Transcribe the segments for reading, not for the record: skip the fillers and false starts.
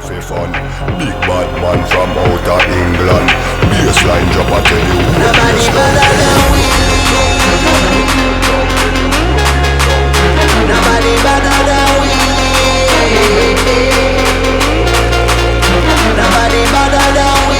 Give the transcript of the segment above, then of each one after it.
for fun. Big bad man from outer England. Bassline drop, I tell you who Nobody better than we. Nobody better than we. Nobody better than we.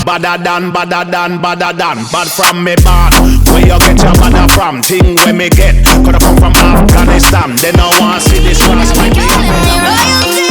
Badder than, bad from me bad. Where you get your badder from? Thing where me get. Coulda come from Afghanistan. They no want see this last my Royalty.